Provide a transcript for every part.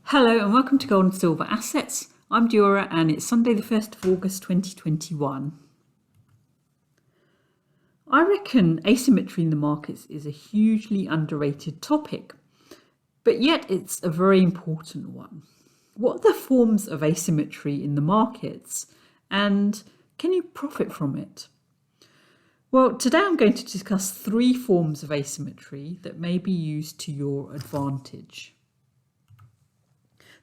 Hello and welcome to Gold and Silver Assets. I'm Dura and it's Sunday the 1st of August 2021. I reckon asymmetry in the markets is a hugely underrated topic, but yet it's a very important one. What are the forms of asymmetry in the markets and can you profit from it? Well, today I'm going to discuss 3 forms of asymmetry that may be used to your advantage.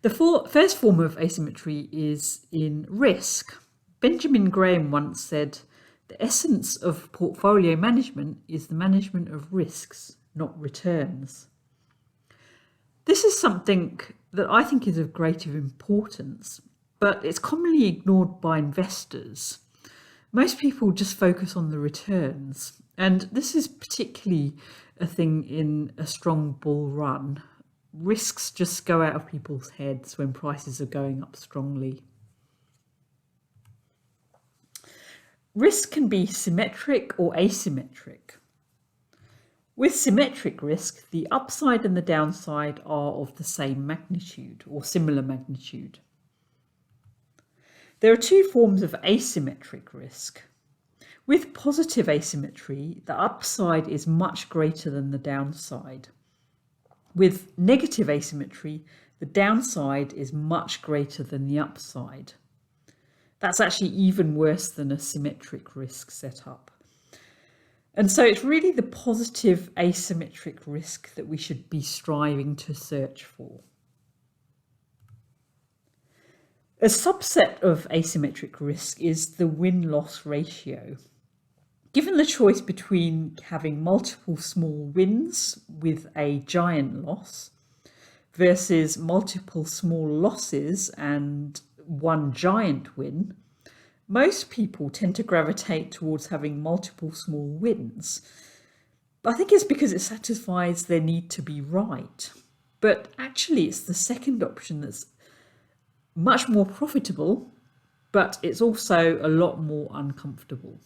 The first form of asymmetry is in risk. Benjamin Graham once said, "The essence of portfolio management is the management of risks, not returns." This is something that I think is of great importance, but it's commonly ignored by investors. Most people just focus on the returns, and this is particularly a thing in a strong bull run. Risks just go out of people's heads when prices are going up strongly. Risk can be symmetric or asymmetric. With symmetric risk, the upside and the downside are of the same magnitude or similar magnitude. There are 2 forms of asymmetric risk. With positive asymmetry, the upside is much greater than the downside. With negative asymmetry, the downside is much greater than the upside. That's actually even worse than a symmetric risk setup. And so it's really the positive asymmetric risk that we should be striving to search for. A subset of asymmetric risk is the win-loss ratio. Given the choice between having multiple small wins with a giant loss versus multiple small losses and one giant win, most people tend to gravitate towards having multiple small wins. I think it's because it satisfies their need to be right. But actually, it's the second option that's much more profitable, but it's also a lot more uncomfortable.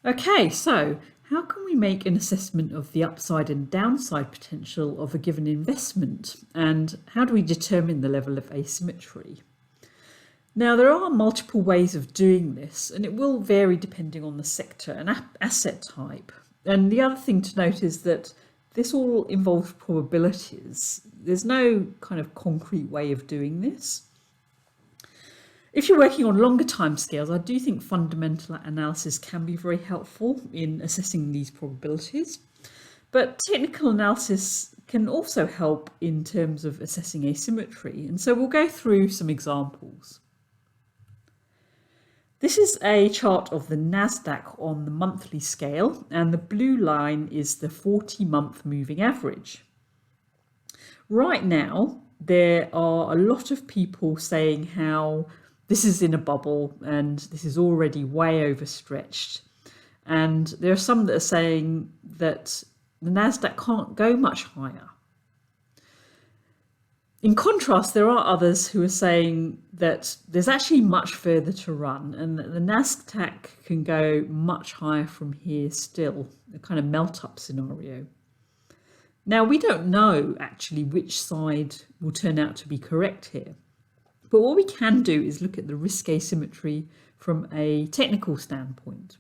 Okay, so how can we make an assessment of the upside and downside potential of a given investment? And how do we determine the level of asymmetry? Now, there are multiple ways of doing this, and it will vary depending on the sector and asset type. And the other thing to note is that this all involves probabilities. There's no kind of concrete way of doing this. If you're working on longer timescales, I do think fundamental analysis can be very helpful in assessing these probabilities. But technical analysis can also help in terms of assessing asymmetry. And so we'll go through some examples. This is a chart of the Nasdaq on the monthly scale, and the blue line is the 40-month moving average. Right now, there are a lot of people saying how this is in a bubble and this is already way overstretched. And there are some that are saying that the Nasdaq can't go much higher. In contrast, there are others who are saying that there's actually much further to run and that the Nasdaq can go much higher from here still, a kind of melt-up scenario. Now, we don't know actually which side will turn out to be correct here. But what we can do is look at the risk asymmetry from a technical standpoint.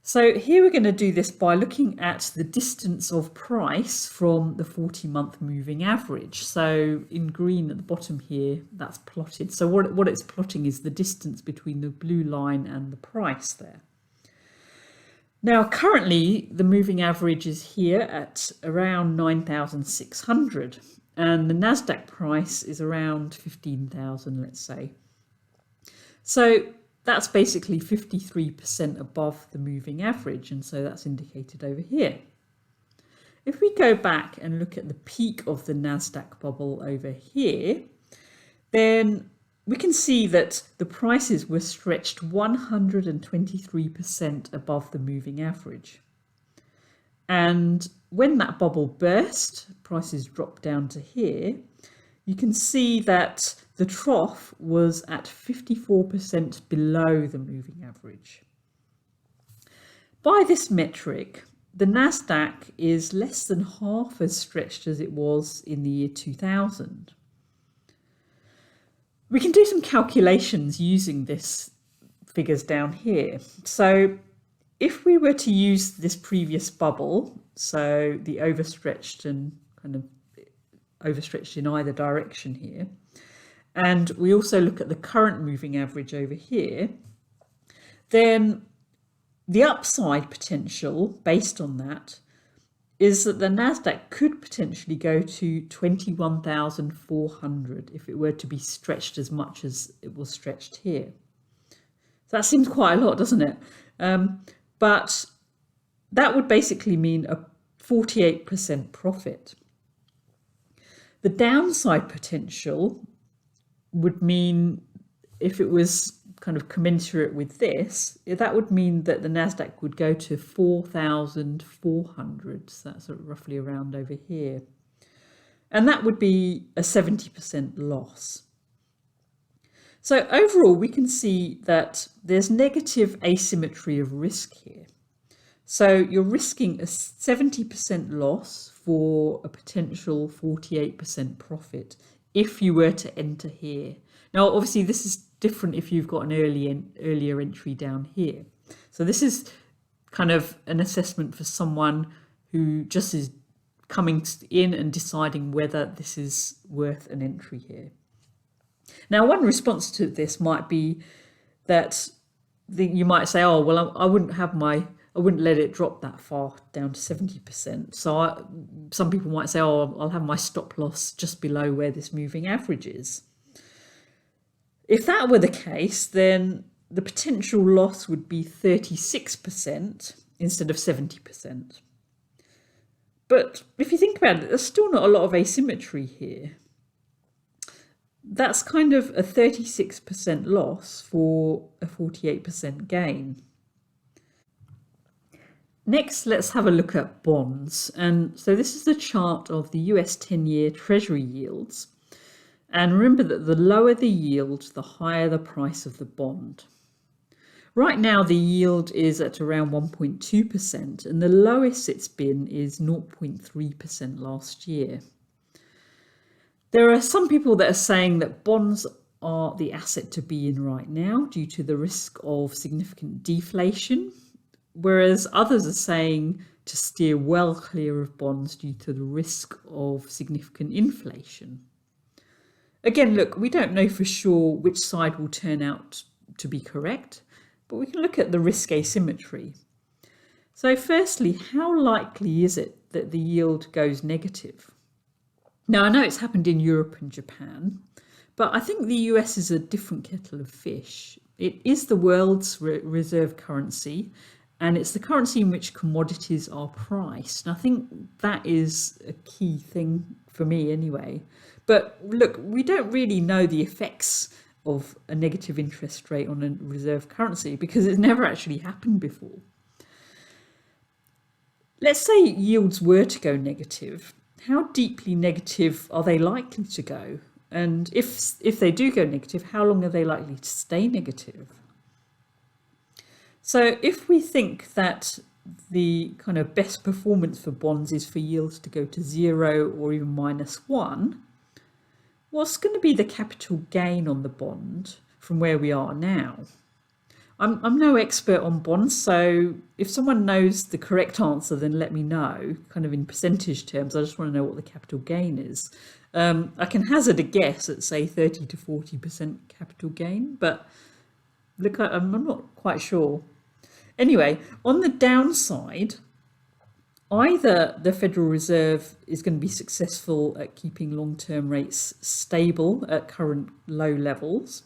So here we're going to do this by looking at the distance of price from the 40-month moving average. So in green at the bottom here, that's plotted. So what it's plotting is the distance between the blue line and the price there. Now, currently, the moving average is here at around 9,600. And the Nasdaq price is around 15,000, let's say. So that's basically 53% above the moving average, and so that's indicated over here. If we go back and look at the peak of the Nasdaq bubble over here, then we can see that the prices were stretched 123% above the moving average. And when that bubble burst, prices dropped down to here, you can see that the trough was at 54% below the moving average. By this metric, the Nasdaq is less than half as stretched as it was in the year 2000. We can do some calculations using this figures down here. So if we were to use this previous bubble, so the overstretched and kind of overstretched in either direction here, and we also look at the current moving average over here, then the upside potential based on that is that the Nasdaq could potentially go to 21,400 if it were to be stretched as much as it was stretched here. So that seems quite a lot, doesn't it? But that would basically mean a 48% profit. The downside potential would mean, if it was kind of commensurate with this, that would mean that the Nasdaq would go to 4,400. So that's roughly around over here. And that would be a 70% loss. So overall, we can see that there's negative asymmetry of risk here. So you're risking a 70% loss for a potential 48% profit if you were to enter here. Now, obviously, this is different if you've got an earlier entry down here. So this is kind of an assessment for someone who just is coming in and deciding whether this is worth an entry here. Now, one response to this might be that you might say, oh, well, I wouldn't let it drop that far down to 70%. So some people might say, oh, I'll have my stop loss just below where this moving average is. If that were the case, then the potential loss would be 36% instead of 70%. But if you think about it, there's still not a lot of asymmetry here. That's kind of a 36% loss for a 48% gain. Next, let's have a look at bonds. And so this is the chart of the US 10-year Treasury yields. And remember that the lower the yield, the higher the price of the bond. Right now, the yield is at around 1.2%, and the lowest it's been is 0.3% last year. There are some people that are saying that bonds are the asset to be in right now due to the risk of significant deflation, whereas others are saying to steer well clear of bonds due to the risk of significant inflation. Again, look, we don't know for sure which side will turn out to be correct, but we can look at the risk asymmetry. So firstly, how likely is it that the yield goes negative? Now, I know it's happened in Europe and Japan, but I think the US is a different kettle of fish. It is the world's reserve currency, and it's the currency in which commodities are priced. And I think that is a key thing for me anyway. But look, we don't really know the effects of a negative interest rate on a reserve currency because it's never actually happened before. Let's say yields were to go negative. How deeply negative are they likely to go? And if they do go negative, how long are they likely to stay negative? So if we think that the kind of best performance for bonds is for yields to go to 0 or even -1, what's going to be the capital gain on the bond from where we are now? I'm no expert on bonds, so if someone knows the correct answer, then let me know, kind of in percentage terms. I just want to know what the capital gain is. I can hazard a guess at, say, 30 to 40% capital gain, but look, I'm not quite sure. Anyway, on the downside, either the Federal Reserve is going to be successful at keeping long-term rates stable at current low levels,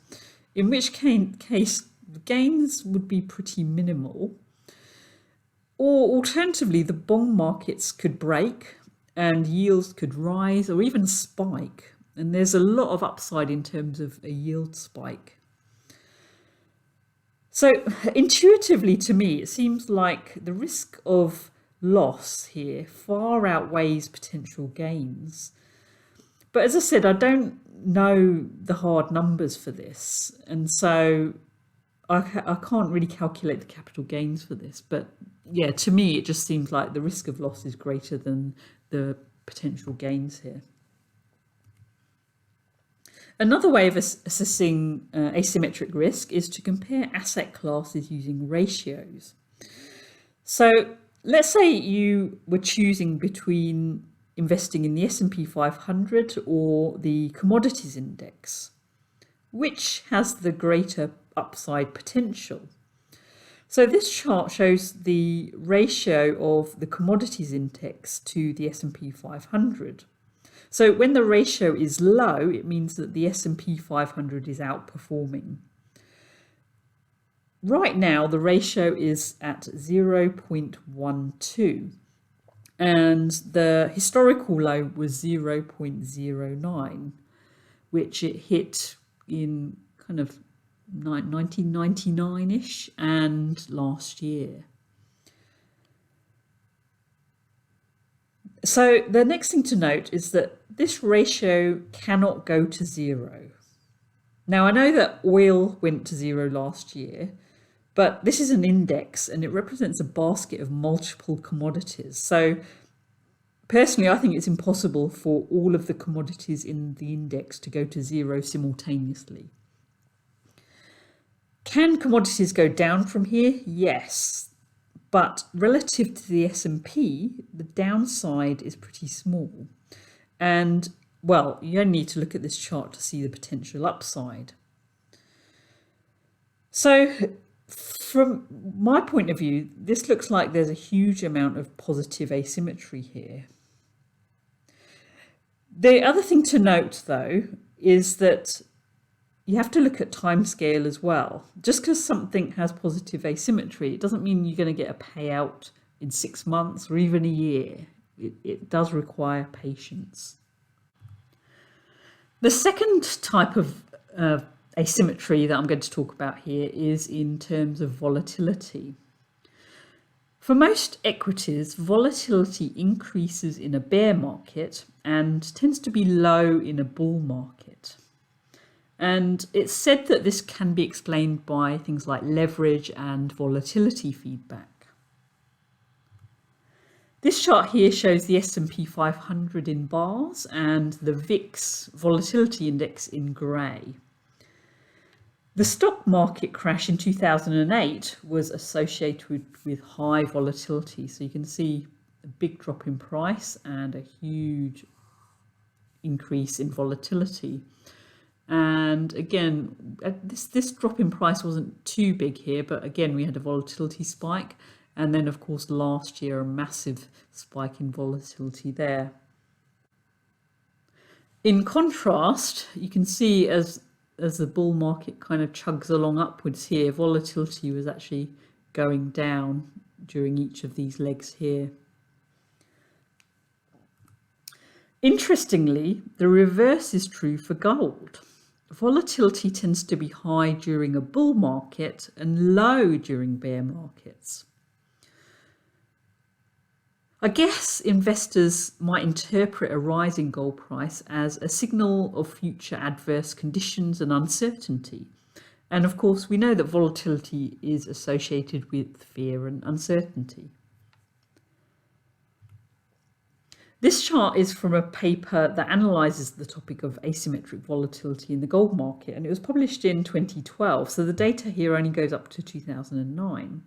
in which case the gains would be pretty minimal, or alternatively the bond markets could break and yields could rise or even spike, and there's a lot of upside in terms of a yield spike. So intuitively to me, it seems like the risk of loss here far outweighs potential gains. But as I said, I don't know the hard numbers for this, and so I can't really calculate the capital gains for this, but yeah, to me it just seems like the risk of loss is greater than the potential gains here. Another way of assessing asymmetric risk is to compare asset classes using ratios. So let's say you were choosing between investing in the S&P 500 or the commodities index. Which has the greater upside potential? So this chart shows the ratio of the commodities index to the S&P 500. So when the ratio is low, it means that the S&P 500 is outperforming. Right now, the ratio is at 0.12, and the historical low was 0.09, which it hit in kind of 1999-ish and last year. So the next thing to note is that this ratio cannot go to zero. Now, I know that oil went to zero last year, but this is an index and it represents a basket of multiple commodities. So personally, I think it's impossible for all of the commodities in the index to go to zero simultaneously. Can commodities go down from here? Yes, but relative to the S&P, the downside is pretty small. And, well, you only need to look at this chart to see the potential upside. So, from my point of view, this looks like there's a huge amount of positive asymmetry here. The other thing to note, though, is that you have to look at timescale as well. Just because something has positive asymmetry, it doesn't mean you're going to get a payout in 6 months or even a year. It does require patience. The second type of asymmetry that I'm going to talk about here is in terms of volatility. For most equities, volatility increases in a bear market and tends to be low in a bull market. And it's said that this can be explained by things like leverage and volatility feedback. This chart here shows the S&P 500 in bars and the VIX volatility index in grey. The stock market crash in 2008 was associated with high volatility. So you can see a big drop in price and a huge increase in volatility. And again, this drop in price wasn't too big here, but again, we had a volatility spike. And then, of course, last year, a massive spike in volatility there. In contrast, you can see as the bull market kind of chugs along upwards here, volatility was actually going down during each of these legs here. Interestingly, the reverse is true for gold. Volatility tends to be high during a bull market and low during bear markets. I guess investors might interpret a rising gold price as a signal of future adverse conditions and uncertainty. And of course, we know that volatility is associated with fear and uncertainty. This chart is from a paper that analyses the topic of asymmetric volatility in the gold market, and it was published in 2012, so the data here only goes up to 2009.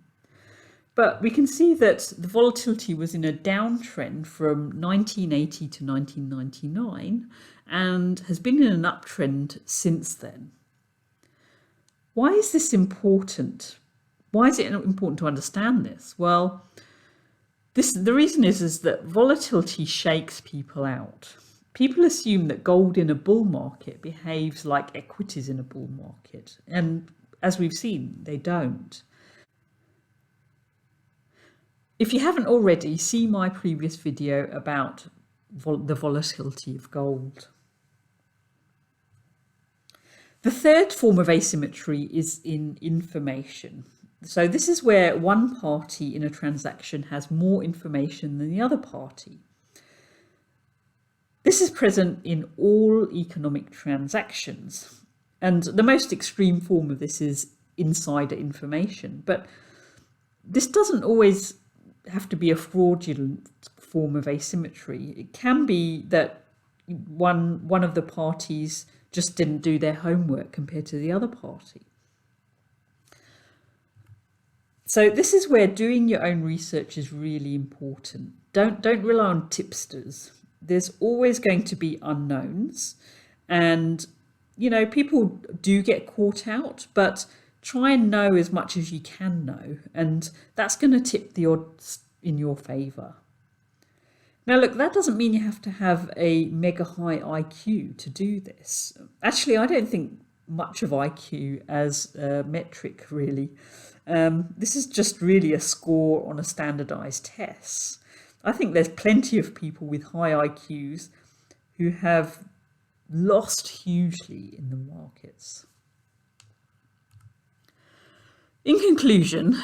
But we can see that the volatility was in a downtrend from 1980 to 1999 and has been in an uptrend since then. Why is this important? Why is it important to understand this? Well, the reason is that volatility shakes people out. People assume that gold in a bull market behaves like equities in a bull market. And as we've seen, they don't. If you haven't already, see my previous video about the volatility of gold. The third form of asymmetry is in information. So this is where one party in a transaction has more information than the other party. This is present in all economic transactions. And the most extreme form of this is insider information. But this doesn't always have to be a fraudulent form of asymmetry. It can be that one of the parties just didn't do their homework compared to the other party. So this is where doing your own research is really important. Don't rely on tipsters. There's always going to be unknowns, and people do get caught out, but try and know as much as you can know, and that's going to tip the odds in your favor. Now look, that doesn't mean you have to have a mega high IQ to do this. Actually, I don't think much of IQ as a metric really. This is just really a score on a standardized test. I think there's plenty of people with high IQs who have lost hugely in the markets. In conclusion,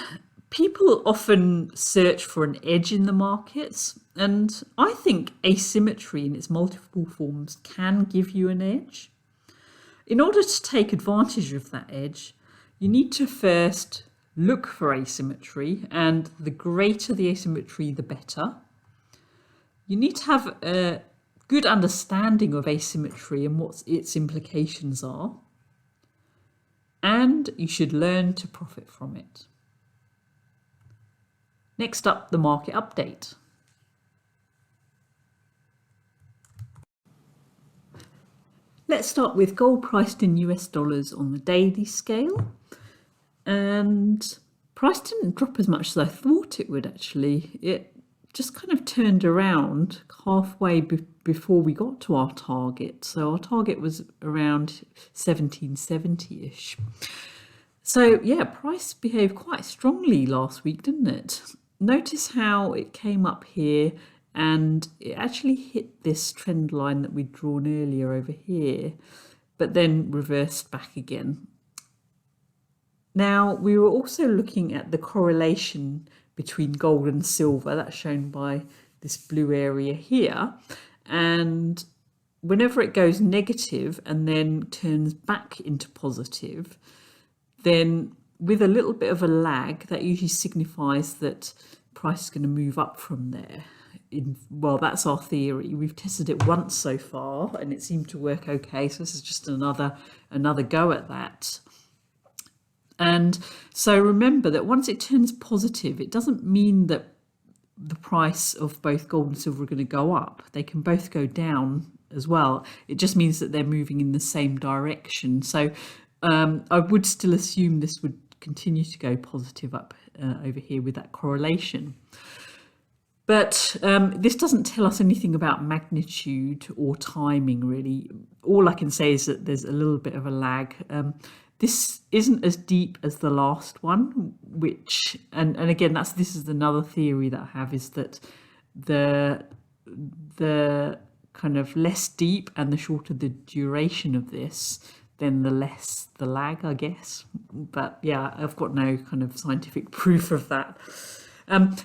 people often search for an edge in the markets, and I think asymmetry in its multiple forms can give you an edge. In order to take advantage of that edge, you need to first look for asymmetry, and the greater the asymmetry, the better. You need to have a good understanding of asymmetry and what its implications are, and you should learn to profit from it. Next up, the market update. Let's start with gold priced in US dollars on the daily scale. And price didn't drop as much as I thought it would actually. It just kind of turned around halfway before we got to our target. So our target was around 1770-ish. So yeah, price behaved quite strongly last week, didn't it? Notice how it came up here and it actually hit this trend line that we'd drawn earlier over here, but then reversed back again. Now, we were also looking at the correlation between gold and silver. That's shown by this blue area here. And whenever it goes negative and then turns back into positive, then with a little bit of a lag, that usually signifies that price is going to move up from there. Well, that's our theory. We've tested it once so far and it seemed to work okay. So this is just another go at that. And so remember that once it turns positive, it doesn't mean that the price of both gold and silver are going to go up. They can both go down as well. It just means that they're moving in the same direction. So I would still assume this would continue to go positive up over here with that correlation. But this doesn't tell us anything about magnitude or timing, really. All I can say is that there's a little bit of a lag. This isn't as deep as the last one, which, and again, this is another theory that I have, is that the kind of less deep and the shorter the duration of this, then the less the lag, I guess. But yeah, I've got no kind of scientific proof of that.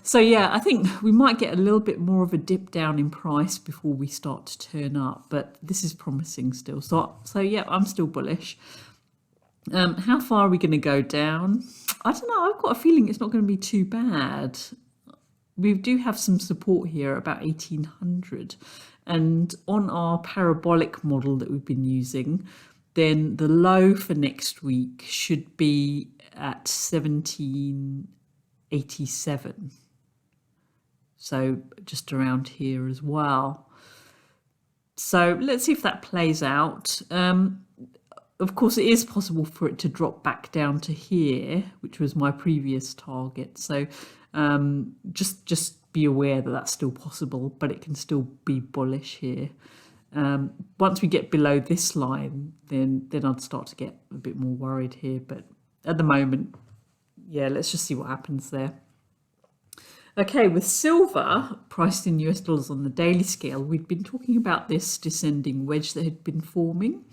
So yeah, I think we might get a little bit more of a dip down in price before we start to turn up, but this is promising still. So yeah, I'm still bullish. How far are we going to go down? I don't know. I've got a feeling it's not going to be too bad. We do have some support here about 1800, and on our parabolic model that we've been using, then the low for next week should be at 1787. So just around here as well. So let's see if that plays out. Of course, it is possible for it to drop back down to here, which was my previous target. So just be aware that that's still possible, but it can still be bullish here. Once we get below this line, then I'd start to get a bit more worried here. But at the moment, yeah, let's just see what happens there. Okay, with silver priced in US dollars on the daily scale, we'd been talking about this descending wedge that had been forming.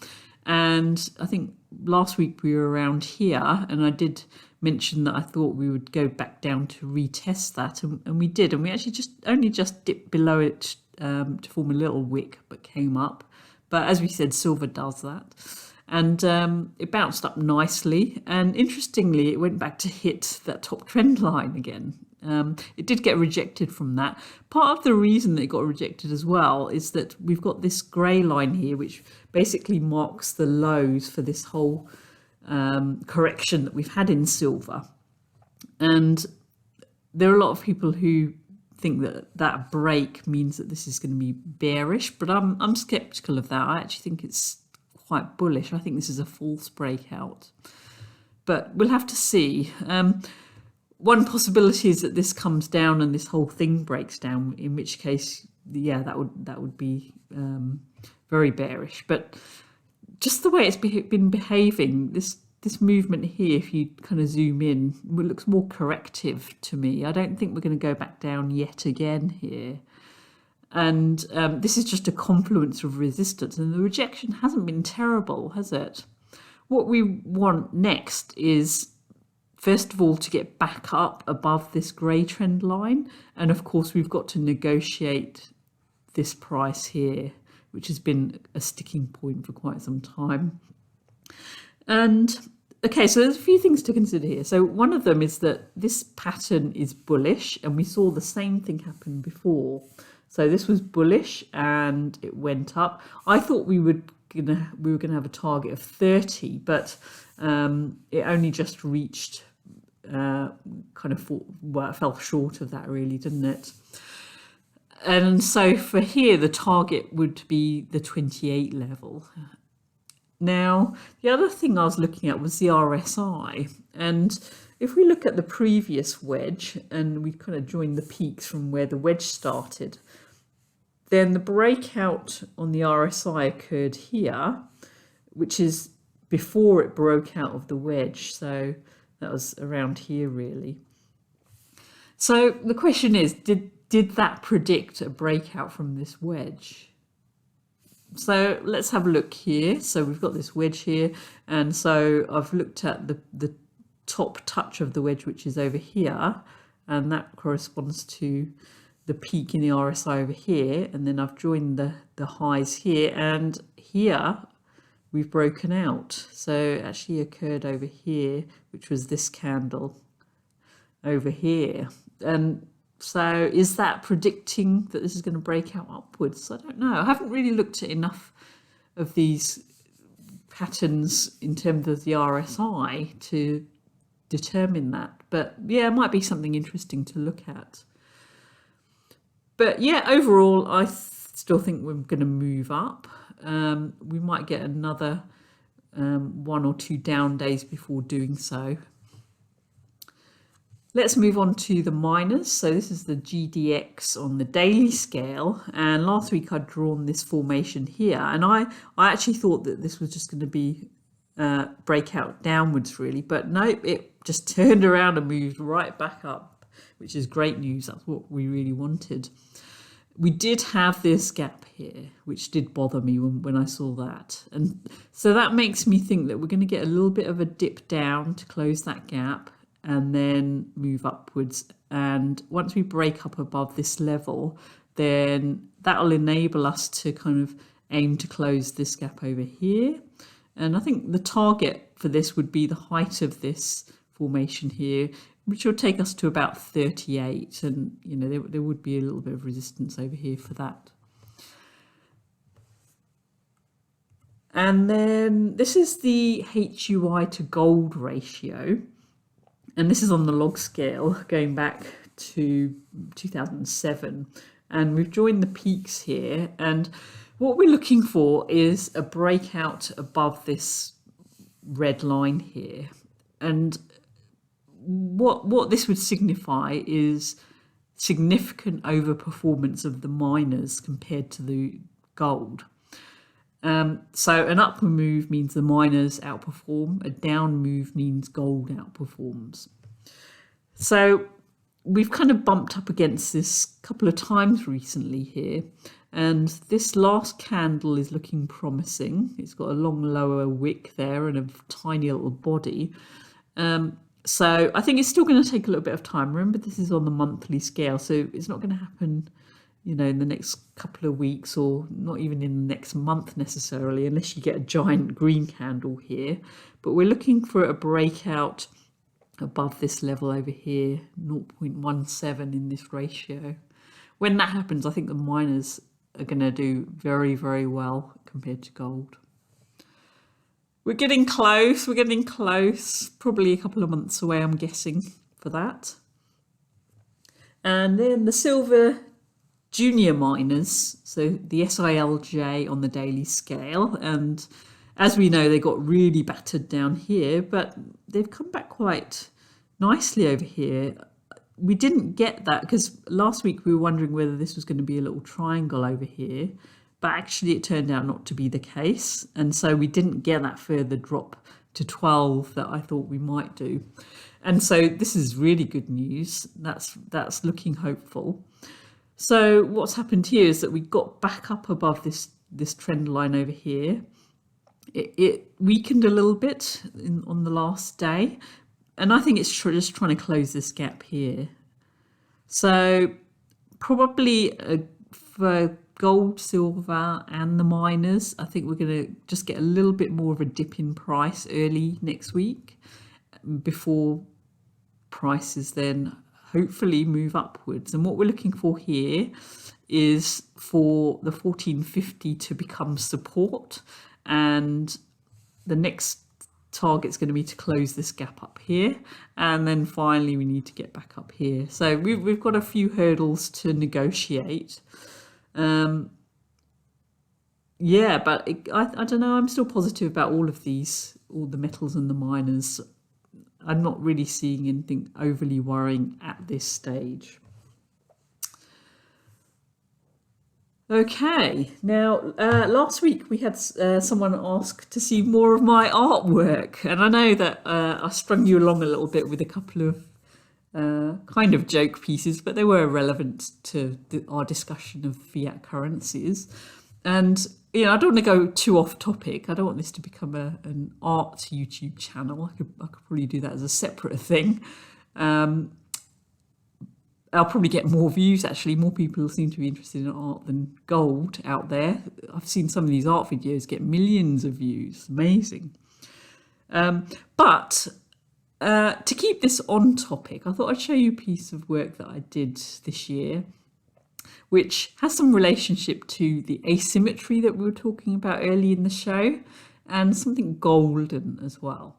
And I think last week we were around here, and I did mention that I thought we would go back down to retest that, and we did, and we actually only just dipped below it to form a little wick, but came up. But as we said, silver does that. and it bounced up nicely. And interestingly, it went back to hit that top trend line again. It did get rejected from that. Part of the reason that it got rejected as well is that we've got this grey line here, which basically marks the lows for this whole correction that we've had in silver. And there are a lot of people who think that that break means that this is going to be bearish, but I'm skeptical of that. I actually think it's quite bullish. I think this is a false breakout, but we'll have to see. One possibility is that this comes down and this whole thing breaks down, in which case, yeah, that would be very bearish. But just the way it's been behaving, this movement here, if you kind of zoom in, it looks more corrective to me. I don't think we're going to go back down yet again here. And this is just a confluence of resistance, and the rejection hasn't been terrible, has it? What we want next is, first of all, to get back up above this grey trend line. And of course, we've got to negotiate this price here, which has been a sticking point for quite some time. And okay, so there's a few things to consider here. So one of them is that this pattern is bullish, and we saw the same thing happen before. So this was bullish and it went up. I thought we were gonna have a target of 30, but it only just reached it fell short of that, really, didn't it? And so for here, the target would be the 28 level. Now, the other thing I was looking at was the RSI. And if we look at the previous wedge, and we kind of join the peaks from where the wedge started, then the breakout on the RSI occurred here, which is before it broke out of the wedge. So that was around here, really. So the question is, did that predict a breakout from this wedge? So let's have a look here. So we've got this wedge here, and so I've looked at the top touch of the wedge, which is over here, and that corresponds to the peak in the RSI over here, and then I've joined the highs here, and here we've broken out. So it actually occurred over here, which was this candle over here. And so is that predicting that this is going to break out upwards? I don't know. I haven't really looked at enough of these patterns in terms of the RSI to determine that. But yeah, it might be something interesting to look at. But yeah, overall, I still think we're going to move up. We might get another 1 or 2 down days before doing so. Let's move on to the miners. So this is the GDX on the daily scale. And last week I'd drawn this formation here. And I actually thought that this was just going to be breakout downwards, really. But no, it just turned around and moved right back up, which is great news. That's what we really wanted. We did have this gap here, which did bother me when I saw that. And so that makes me think that we're going to get a little bit of a dip down to close that gap, and then move upwards. And once we break up above this level, then that'll enable us to kind of aim to close this gap over here. And I think the target for this would be the height of this formation here, which will take us to about 38. And, you know, there would be a little bit of resistance over here for that. And then this is the HUI to gold ratio. And this is on the log scale going back to 2007. And we've joined the peaks here. And what we're looking for is a breakout above this red line here. And what this would signify is significant overperformance of the miners compared to the gold. So an upward move means the miners outperform, a down move means gold outperforms. So we've kind of bumped up against this a couple of times recently here, and this last candle is looking promising. It's got a long lower wick there and a tiny little body. So I think it's still going to take a little bit of time. Remember, this is on the monthly scale, so it's not going to happen you know, in the next couple of weeks, or not even in the next month necessarily, unless you get a giant green candle here. But we're looking for a breakout above this level over here, 0.17 in this ratio. When that happens, I think the miners are going to do very, very well compared to gold. We're getting close, probably a couple of months away, I'm guessing, for that. And then the silver junior miners, so the SILJ on the daily scale, and as we know, they got really battered down here, but they've come back quite nicely over here. We didn't get that because last week we were wondering whether this was going to be a little triangle over here, but actually it turned out not to be the case, and so we didn't get that further drop to 12 that I thought we might do. And so this is really good news. That's looking hopeful. So what's happened here is that we got back up above this trend line over here. It weakened a little bit on the last day, and I think it's just trying to close this gap here. So probably for gold, silver and the miners, I think we're going to just get a little bit more of a dip in price early next week before prices then hopefully move upwards. And what we're looking for here is for the 1450 to become support, and the next target's going to be to close this gap up here, and then finally we need to get back up here. So we've got a few hurdles to negotiate. Yeah, but I don't know, I'm still positive about all of these, all the metals and the miners. I'm not really seeing anything overly worrying at this stage. Okay, now last week we had someone ask to see more of my artwork, and I know that I strung you along a little bit with a couple of kind of joke pieces, but they were relevant to our discussion of fiat currencies. And you know, I don't want to go too off topic. I don't want this to become an art YouTube channel. I could probably do that as a separate thing. I'll probably get more views, actually. More people seem to be interested in art than gold out there. I've seen some of these art videos get millions of views. Amazing. But to keep this on topic, I thought I'd show you a piece of work that I did this year, which has some relationship to the asymmetry that we were talking about early in the show, and something golden as well.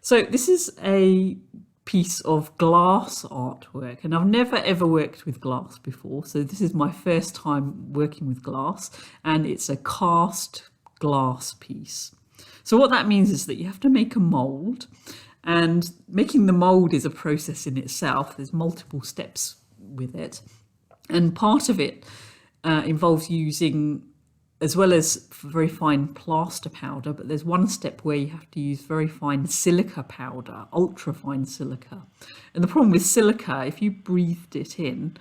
So this is a piece of glass artwork, and I've never ever worked with glass before, so this is my first time working with glass, and it's a cast glass piece. So what that means is that you have to make a mold, and making the mold is a process in itself. There's multiple steps with it, and part of it involves using, as well as very fine plaster powder, but there's one step where you have to use very fine silica powder, ultra fine silica. And the problem with silica, if you breathed it in,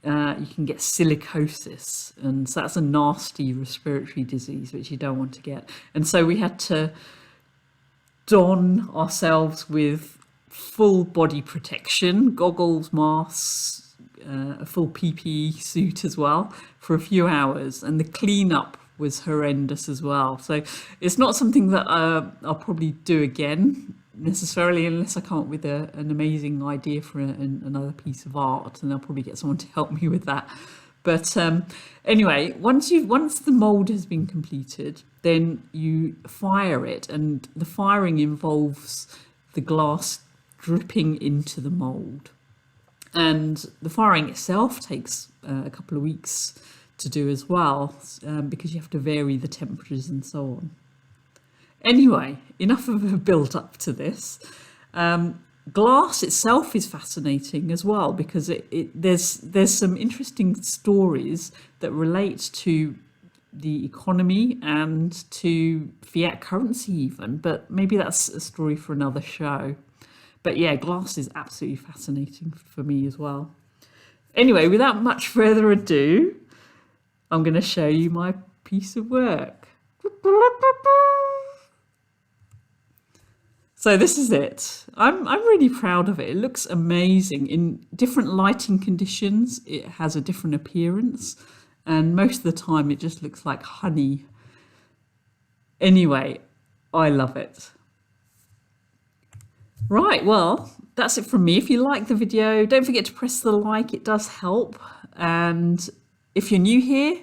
you can get silicosis, and so that's a nasty respiratory disease which you don't want to get. And so we had to don ourselves with full body protection, goggles, masks, a full PPE suit as well for a few hours, and the cleanup was horrendous as well. So it's not something that I'll probably do again necessarily, unless I come up with an amazing idea for another piece of art, and I'll probably get someone to help me with that. But anyway, once the mold has been completed, then you fire it, and the firing involves the glass dripping into the mold. And the firing itself takes a couple of weeks to do as well, because you have to vary the temperatures and so on. Anyway, enough of a build up to this. Glass itself is fascinating as well, because there's some interesting stories that relate to the economy and to fiat currency even, but maybe that's a story for another show. But yeah, glass is absolutely fascinating for me as well. Anyway, without much further ado, I'm going to show you my piece of work. So this is it. I'm really proud of it. It looks amazing. In different lighting conditions, it has a different appearance. And most of the time, it just looks like honey. Anyway, I love it. Right, well, that's it from me. If you like the video, don't forget to press the like. It does help. And if you're new here,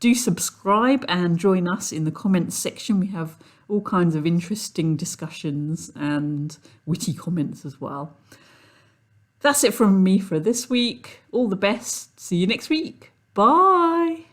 do subscribe and join us in the comments section. We have all kinds of interesting discussions and witty comments as well. That's it from me for this week. All the best. See you next week. Bye.